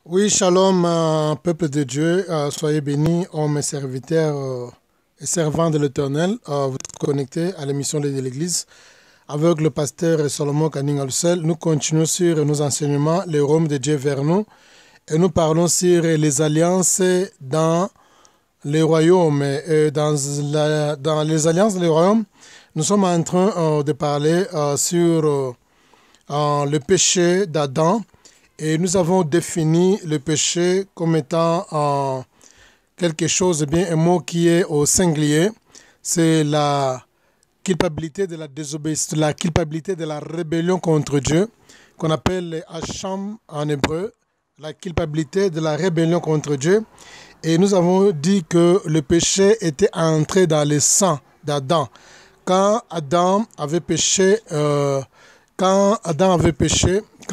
Oui, shalom, peuple de Dieu, soyez bénis, hommes et serviteurs et servants de l'Éternel. Vous êtes connectés à l'émission de l'Église avec le pasteur Salomon Kaning Alusel. Nous continuons sur nos enseignements, les royaumes de Dieu vers nous, et nous parlons sur les alliances dans les royaumes. Et dans les alliances des royaumes, nous sommes en train de parler sur le péché d'Adam. Et nous avons défini le péché comme étant quelque chose, bien un mot qui est au singulier. C'est la culpabilité de la désobéissance, la culpabilité de la rébellion contre Dieu, qu'on appelle les hacham en hébreu, la culpabilité de la rébellion contre Dieu. Et nous avons dit que le péché était entré dans le sang d'Adam. Quand Adam avait péché, quand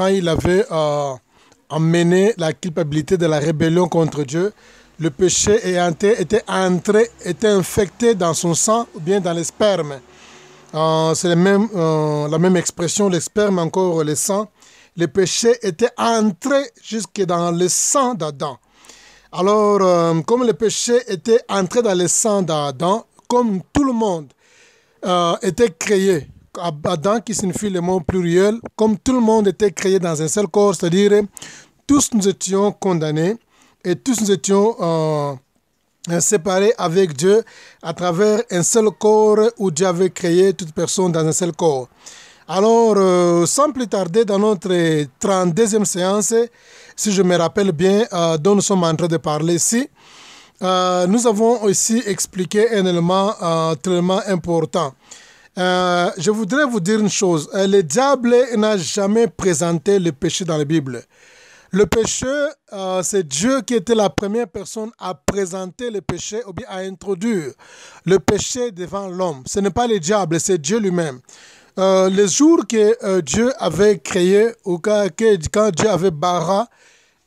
il avait emmené la culpabilité de la rébellion contre Dieu, le péché était infecté dans son sang ou bien dans les spermes. C'est la même expression, les spermes encore le sang. Le péché était entré jusque dans le sang d'Adam. Alors, comme le péché était entré dans le sang d'Adam, comme tout le monde était créé, Adam qui signifie le mot pluriel, comme tout le monde était créé dans un seul corps, c'est-à-dire tous nous étions condamnés et tous nous étions séparés avec Dieu à travers un seul corps où Dieu avait créé toute personne dans un seul corps. Alors, sans plus tarder, dans notre 32e séance, si je me rappelle bien, dont nous sommes en train de parler ici, nous avons aussi expliqué un élément tellement important. Je voudrais vous dire une chose. Le diable n'a jamais présenté le péché dans la Bible. Le péché, c'est Dieu qui était la première personne à présenter le péché ou bien à introduire le péché devant l'homme. Ce n'est pas le diable, c'est Dieu lui-même. Le jour que Dieu avait créé ou quand Dieu avait barré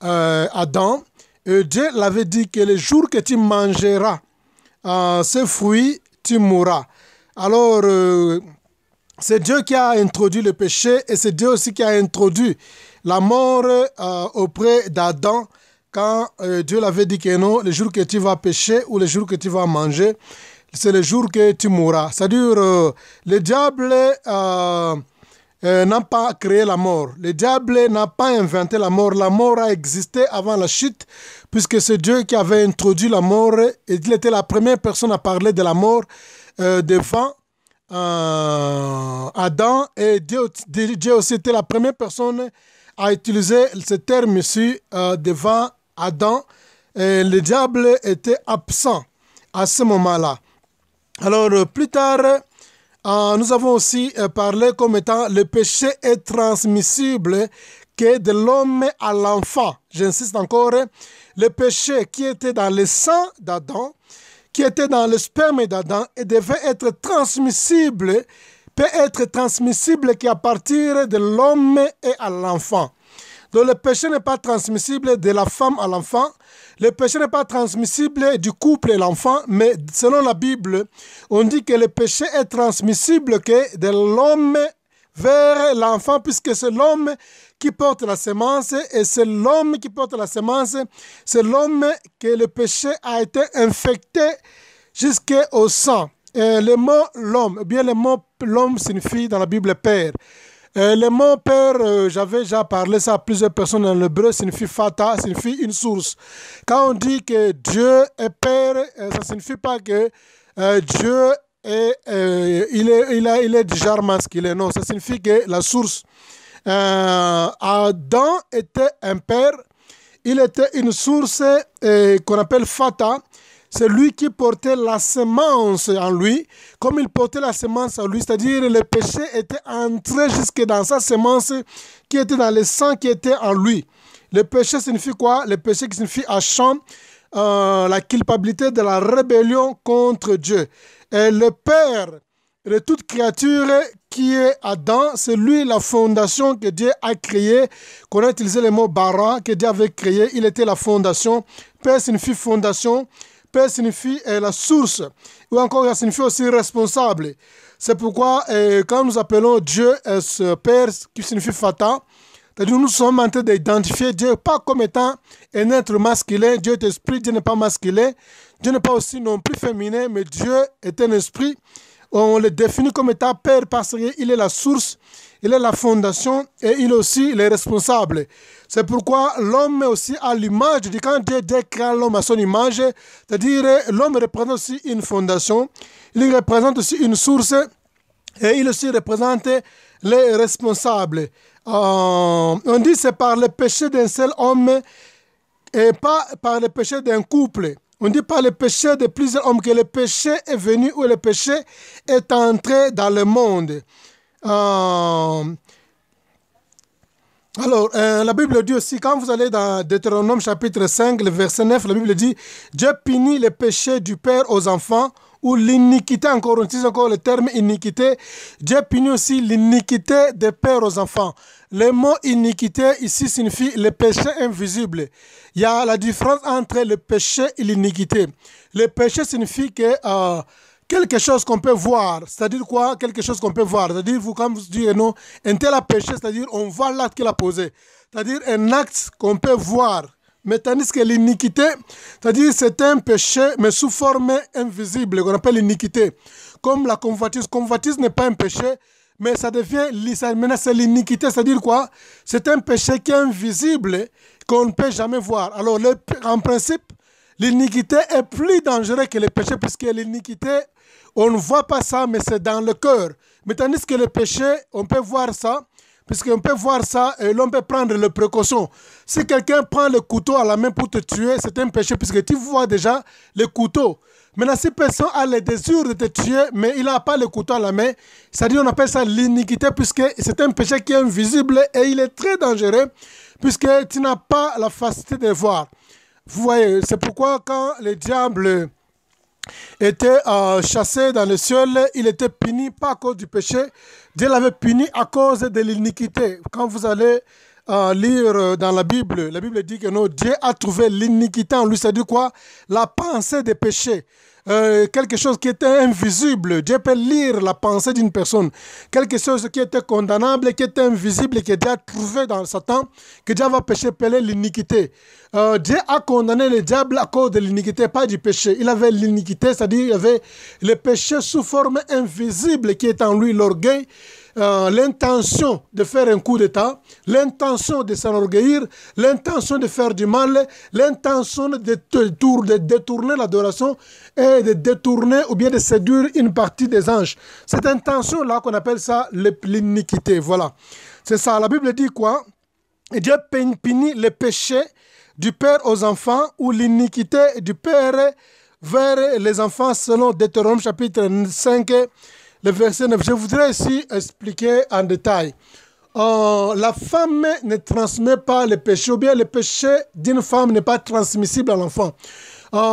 Adam, Dieu l'avait dit que le jour que tu mangeras ce fruit, tu mourras. Alors, c'est Dieu qui a introduit le péché et c'est Dieu aussi qui a introduit la mort auprès d'Adam quand Dieu l'avait dit que non, le jour que tu vas pécher ou le jour que tu vas manger, c'est le jour que tu mourras. C'est-à-dire, le diable n'a pas créé la mort. Le diable n'a pas inventé la mort. La mort a existé avant la chute, puisque c'est Dieu qui avait introduit la mort et il était la première personne à parler de la mort devant Adam, et Dieu aussi était la première personne à utiliser ce terme ici devant Adam. Et le diable était absent à ce moment-là. Alors plus tard, nous avons aussi parlé comme étant le péché est transmissible que de l'homme à l'enfant. J'insiste encore, le péché qui était dans le sang d'Adam, qui était dans le sperme d'Adam et devait être transmissible, peut être transmissible qu'à partir de l'homme et à l'enfant. Donc le péché n'est pas transmissible de la femme à l'enfant, le péché n'est pas transmissible du couple et l'enfant, mais selon la Bible, on dit que le péché est transmissible que de l'homme vers l'enfant, puisque c'est l'homme qui porte la semence, et c'est l'homme qui porte la semence, c'est l'homme que le péché a été infecté jusqu'au sang. Et le mot l'homme, bien le mot l'homme signifie dans la Bible père. Le mot père, j'avais déjà parlé ça à plusieurs personnes dans l'hébreu, signifie fata, signifie une source. Quand on dit que Dieu est père, ça ne signifie pas que Dieu il est du genre masculin. Non, ça signifie que la source. Adam était un père, il était une source qu'on appelle Fata. C'est lui qui portait la semence en lui, comme il portait la semence en lui, c'est-à-dire le péché était entré jusque dans sa semence qui était dans le sang qui était en lui. Le péché signifie quoi? Le péché qui signifie Hacham, la culpabilité de la rébellion contre Dieu. Et le père de toute créature qui est Adam, c'est lui la fondation que Dieu a créée, qu'on a utilisé le mot bara, que Dieu avait créé, il était la fondation. Père signifie fondation, père signifie la source, ou encore ça signifie aussi responsable. C'est pourquoi quand nous appelons Dieu ce père qui signifie fata, C'est-à-dire nous sommes en train d'identifier Dieu pas comme étant un être masculin. Dieu est esprit, Dieu n'est pas masculin. Dieu n'est pas aussi non plus féminin, mais Dieu est un esprit. On le définit comme étant Père parce qu'il est la source, il est la fondation et il est aussi le responsable. C'est pourquoi l'homme est aussi à l'image. Quand Dieu crée l'homme à son image, c'est-à-dire l'homme représente aussi une fondation, il représente aussi une source et il aussi représente les responsables. On dit que c'est par le péché d'un seul homme et pas par le péché d'un couple. On dit par le péché de plusieurs hommes que le péché est venu ou le péché est entré dans le monde. Alors, la Bible dit aussi, quand vous allez dans Deutéronome chapitre 5, le verset 9, la Bible dit « Dieu punit le péché du père aux enfants » ou l'iniquité, encore on utilise encore le terme iniquité. Dieu punit aussi l'iniquité des pères aux enfants. Le mot iniquité ici signifie le péché invisible. Il y a la différence entre le péché et l'iniquité. Le péché signifie que quelque chose qu'on peut voir, c'est-à-dire quoi? Quelque chose qu'on peut voir. C'est-à-dire, quand vous dites non, un tel a péché, c'est-à-dire on voit l'acte qu'il a posé. C'est-à-dire un acte qu'on peut voir. Mais tandis que l'iniquité, c'est-à-dire c'est un péché, mais sous forme invisible, qu'on appelle l'iniquité. Comme la convoitise. Convoitise n'est pas un péché, mais ça devient, maintenant c'est l'iniquité, c'est-à-dire quoi? C'est un péché qui est invisible, qu'on ne peut jamais voir. Alors, en principe, l'iniquité est plus dangereuse que le péché, puisque l'iniquité, on ne voit pas ça, mais c'est dans le cœur. Mais tandis que le péché, on peut voir ça, puisqu'on peut voir ça et l'on peut prendre les précautions. Si quelqu'un prend le couteau à la main pour te tuer, c'est un péché, puisque tu vois déjà le couteau. Maintenant, si personne a le désir de te tuer, mais il n'a pas le couteau à la main, c'est-à-dire on appelle ça l'iniquité, puisque c'est un péché qui est invisible et il est très dangereux, puisque tu n'as pas la facilité de le voir. Vous voyez, c'est pourquoi quand le diable était chassé dans le ciel, il était puni pas à cause du péché, Dieu l'avait puni à cause de l'iniquité. Quand vous allez lire dans la Bible dit que non, Dieu a trouvé l'iniquité en lui, c'est-à-dire quoi? La pensée des péchés. Quelque chose qui était invisible. Dieu peut lire la pensée d'une personne. Quelque chose qui était condamnable, qui était invisible, que Dieu a trouvé dans Satan, que Dieu va pécher, appeler l'iniquité. Dieu a condamné le diable à cause de l'iniquité, pas du péché. Il avait l'iniquité, c'est-à-dire il avait le péché sous forme invisible qui est en lui, l'orgueil. L'intention de faire un coup d'État, l'intention de s'enorgueillir, l'intention de faire du mal, l'intention de détourner l'adoration et de détourner ou bien de séduire une partie des anges. Cette intention-là qu'on appelle ça l'iniquité. Voilà. C'est ça. La Bible dit quoi? Et Dieu punit le péché du père aux enfants ou l'iniquité du père vers les enfants selon Deutéronome chapitre 5, le verset 9. Je voudrais ici expliquer en détail. La femme ne transmet pas le péché, ou bien le péché d'une femme n'est pas transmissible à l'enfant.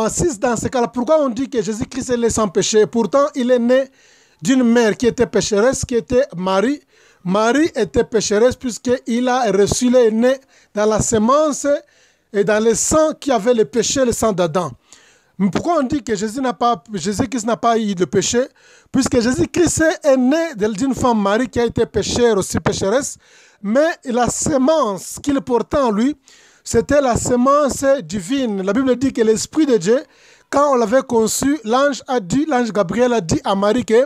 Si dans ce cas-là, pourquoi on dit que Jésus-Christ est né sans péché? Pourtant, il est né d'une mère qui était pécheresse, qui était Marie. Marie était pécheresse puisqu'il a reçu le né dans la semence et dans le sang qui avait le péché, le sang d'Adam. Pourquoi on dit que Jésus-Christ n'a pas eu de péché? Puisque Jésus-Christ est né d'une femme Marie qui a été péchère, aussi pécheresse, mais la semence qu'il portait en lui, c'était la semence divine. La Bible dit que l'Esprit de Dieu, quand on l'avait conçu, l'ange Gabriel a dit à Marie que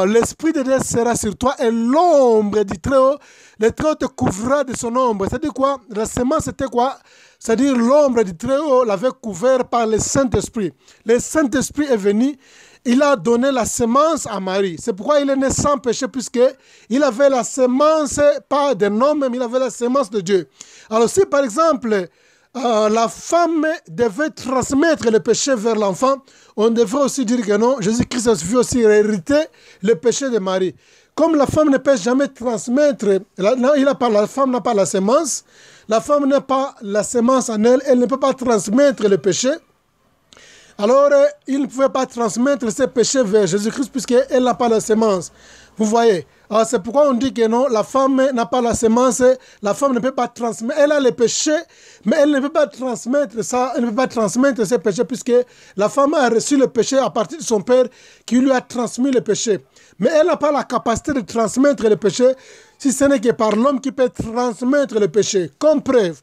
l'Esprit de Dieu sera sur toi et l'ombre du Très-Haut, le Très-Haut te couvrira de son ombre. C'est-à-dire quoi? La semence, c'était quoi? C'est-à-dire l'ombre du Très-Haut l'avait couvert par le Saint-Esprit. Le Saint-Esprit est venu, il a donné la semence à Marie. C'est pourquoi il est né sans péché, puisqu'il avait la semence, pas d'un homme, mais il avait la semence de Dieu. Alors si par exemple, la femme devait transmettre le péché vers l'enfant, on devrait aussi dire que non, Jésus-Christ a vu aussi hériter le péché de Marie. Comme la femme ne peut jamais transmettre, la femme n'a pas la semence, la femme n'a pas la semence en elle, elle ne peut pas transmettre le péché. Alors, il ne pouvait pas transmettre ses péchés vers Jésus-Christ puisqu'elle n'a pas la semence. Vous voyez? C'est pourquoi on dit que non, la femme n'a pas la semence, la femme ne peut pas transmettre, elle a le péché, mais elle ne peut pas transmettre ça, elle ne peut pas transmettre ses péchés puisque la femme a reçu le péché à partir de son père qui lui a transmis le péché. Mais elle n'a pas la capacité de transmettre le péché. si ce n'est que par l'homme qui peut transmettre le péché. Comme preuve,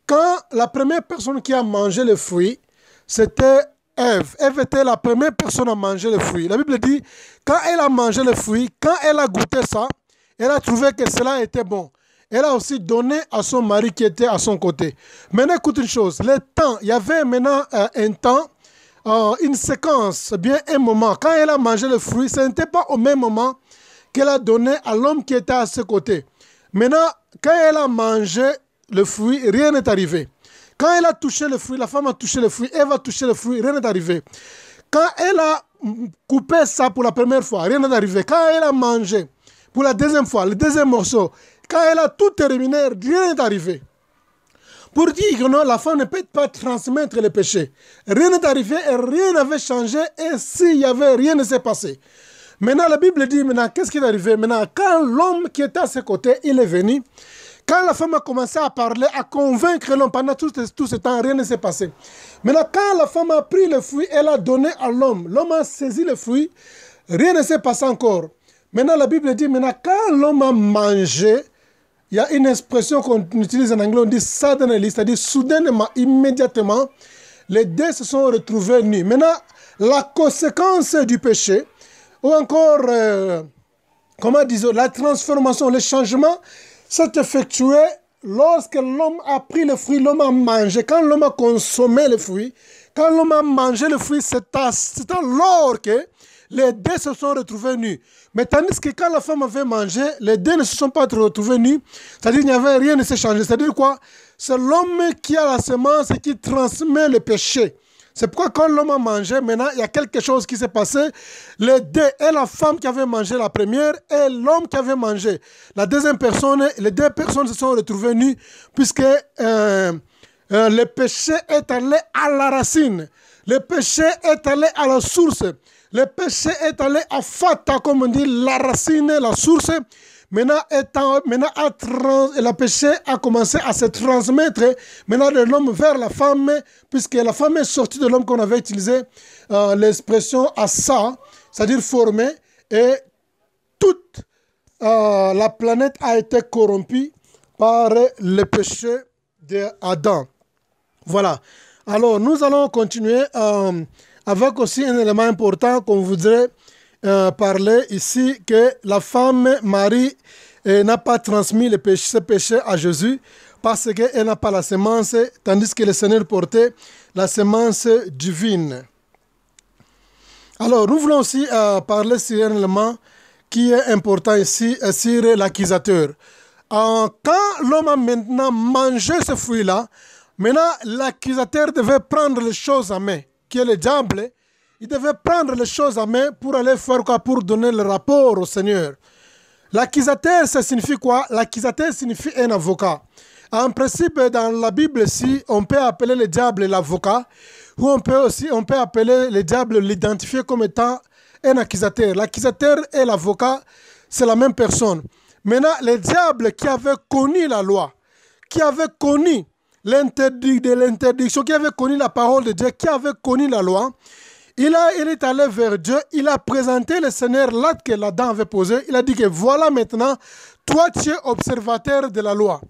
quand la première personne qui a mangé le fruit, c'était Ève. Ève était la première personne à manger le fruit. La Bible dit, quand elle a mangé le fruit, quand elle a goûté ça, elle a trouvé que cela était bon. Elle a aussi donné à son mari qui était à son côté. Maintenant, écoute une chose. Le temps, il y avait maintenant un temps, une séquence, bien un moment. Quand elle a mangé le fruit, ce n'était pas au même moment qu'elle a donné à l'homme qui était à ses côtés. Maintenant, quand elle a mangé le fruit, rien n'est arrivé. Quand elle a touché le fruit, la femme a touché le fruit, Ève a touché le fruit, rien n'est arrivé. Quand elle a coupé ça pour la première fois, rien n'est arrivé. Quand elle a mangé pour la deuxième fois, le deuxième morceau, quand elle a tout terminé, rien n'est arrivé. Pour dire que non, la femme ne peut pas transmettre le péché. Rien n'est arrivé et rien n'avait changé et s'il y avait, rien ne s'est passé. Maintenant, la Bible dit, maintenant, qu'est-ce qui est arrivé? Maintenant, quand l'homme qui était à ses côtés, il est venu, quand la femme a commencé à parler, à convaincre l'homme, pendant tout ce temps, rien ne s'est passé. Maintenant, quand la femme a pris le fruit, elle a donné à l'homme. L'homme a saisi le fruit, rien ne s'est passé encore. Maintenant, la Bible dit, maintenant, quand l'homme a mangé, il y a une expression qu'on utilise en anglais, on dit suddenly, c'est-à-dire soudainement, immédiatement, les deux se sont retrouvés nus. Maintenant, la conséquence du péché, ou encore, comment disons, la transformation, le changement, s'est effectué lorsque l'homme a pris le fruit, l'homme a mangé. Quand l'homme a consommé le fruit, quand l'homme a mangé le fruit, c'est alors que les deux se sont retrouvés nus. Mais tandis que quand la femme avait mangé, les deux ne se sont pas retrouvés nus. C'est-à-dire qu'il n'y avait rien de s'est changé. C'est-à-dire quoi? C'est l'homme qui a la semence et qui transmet le péché. C'est pourquoi quand l'homme a mangé, maintenant, il y a quelque chose qui s'est passé. Les deux, et la femme qui avait mangé la première, et l'homme qui avait mangé la deuxième personne, les deux personnes se sont retrouvées nues, puisque le péché est allé à la racine. Le péché est allé à la source. Le péché est allé à Fata, comme on dit, la racine, la source. Maintenant, le péché a commencé à se transmettre maintenant de l'homme vers la femme, puisque la femme est sortie de l'homme qu'on avait utilisé l'expression assa, c'est-à-dire formé, et toute la planète a été corrompue par le péché d'Adam. Voilà. Alors, nous allons continuer avec aussi un élément important qu'on voudrait parler ici, que la femme Marie n'a pas transmis ce péché à Jésus parce qu'elle n'a pas la semence, tandis que le Seigneur portait la semence divine. Alors, nous voulons aussi parler sur un élément qui est important ici, sur l'accusateur. Quand l'homme a maintenant mangé ce fruit-là, maintenant l'accusateur devait prendre les choses en main, qui est le diable. Il devait prendre les choses en main pour aller faire quoi? Pour donner le rapport au Seigneur. L'accusateur, ça signifie quoi? L'accusateur signifie un avocat. En principe, dans la Bible, ici, on peut appeler le diable l'avocat, ou on peut appeler le diable, l'identifier comme étant un accusateur. L'accusateur et l'avocat, c'est la même personne. Maintenant, le diable qui avait connu la loi, qui avait connu l'interdiction, qui avait connu la parole de Dieu, qui avait connu la loi, il est allé vers Dieu, il a présenté le Seigneur l'acte que l'Adam avait posé. Il a dit que voilà maintenant, toi tu es observateur de la loi.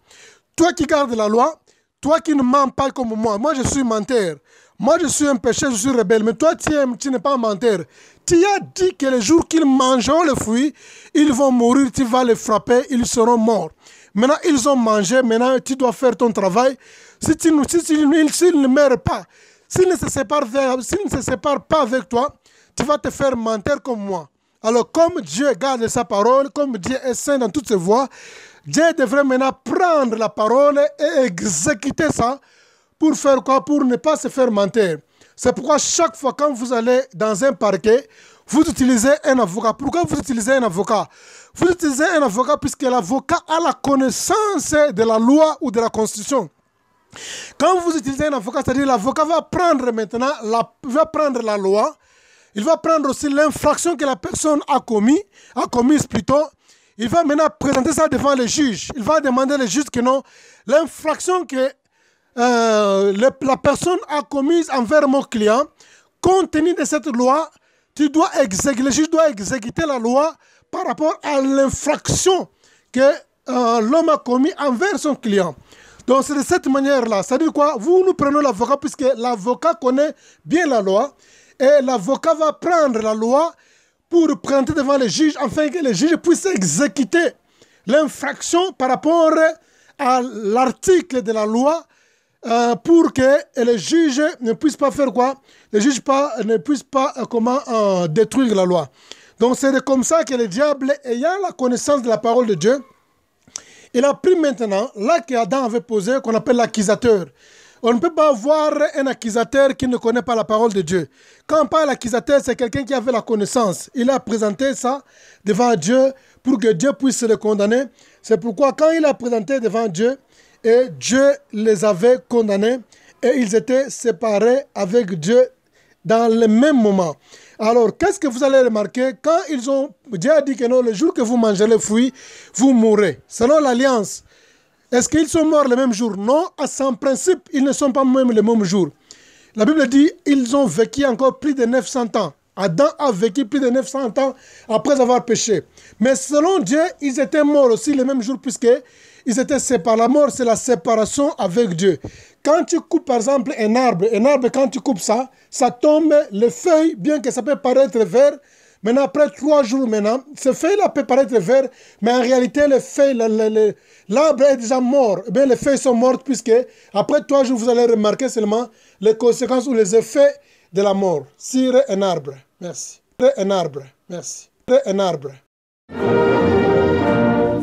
Toi qui gardes la loi, toi qui ne mens pas comme moi. Moi je suis menteur. Moi je suis un péché, je suis rebelle. Mais toi tu n'es pas un menteur. Tu as dit que le jour qu'ils mangeront le fruit, ils vont mourir, tu vas les frapper, ils seront morts. Maintenant ils ont mangé, maintenant tu dois faire ton travail. S'ils ne meurent pas, s'il ne se sépare pas avec toi, tu vas te faire mentir comme moi. Alors, comme Dieu garde sa parole, comme Dieu est saint dans toutes ses voies, Dieu devrait maintenant prendre la parole et exécuter ça pour faire quoi? Pour ne pas se faire mentir. C'est pourquoi chaque fois quand vous allez dans un parquet, vous utilisez un avocat. Pourquoi vous utilisez un avocat? Vous utilisez un avocat puisque l'avocat a la connaissance de la loi ou de la constitution. Quand vous utilisez un avocat, c'est-à-dire l'avocat va prendre maintenant la loi, il va prendre aussi l'infraction que la personne a commise plutôt. Il va maintenant présenter ça devant le juge. Il va demander au juge que non, l'infraction que la personne a commise envers mon client, compte tenu de cette loi, le juge doit exécuter la loi par rapport à l'infraction que l'homme a commis envers son client. Donc c'est de cette manière-là. C'est-à-dire quoi? Nous prenons l'avocat puisque l'avocat connaît bien la loi et l'avocat va prendre la loi pour présenter devant le juge afin que le juge puisse exécuter l'infraction par rapport à l'article de la loi pour que le juge ne puisse pas faire quoi? Le juge ne puisse pas détruire la loi. Donc c'est comme ça que le diable, ayant la connaissance de la parole de Dieu, il a pris maintenant là qu'Adam avait posé, qu'on appelle l'accusateur. On ne peut pas avoir un accusateur qui ne connaît pas la parole de Dieu. Quand on parle d'accusateur, c'est quelqu'un qui avait la connaissance. Il a présenté ça devant Dieu pour que Dieu puisse le condamner. C'est pourquoi quand il a présenté devant Dieu, et Dieu les avait condamnés et ils étaient séparés avec Dieu dans le même moment. Alors, qu'est-ce que vous allez remarquer quand Dieu a dit que non, le jour que vous mangez le fruit, vous mourrez. Selon l'alliance, est-ce qu'ils sont morts le même jour? Non, à son principe, ils ne sont pas même le même jour. La Bible dit ils ont vécu encore plus de 900 ans. Adam a vécu plus de 900 ans après avoir péché. Mais selon Dieu, ils étaient morts aussi le même jour puisque ils étaient séparés. La mort, c'est la séparation avec Dieu. Quand tu coupes par exemple un arbre quand tu coupes ça, ça tombe, les feuilles, bien que ça peut paraître vert, maintenant après 3 jours maintenant, ces feuilles-là peuvent paraître vert, mais en réalité les feuilles, l'arbre est déjà mort. Eh bien, les feuilles sont mortes puisque après 3 jours, vous allez remarquer seulement les conséquences ou les effets de la mort sur un arbre. Merci. Un arbre. Merci. Un arbre.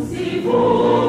Si vous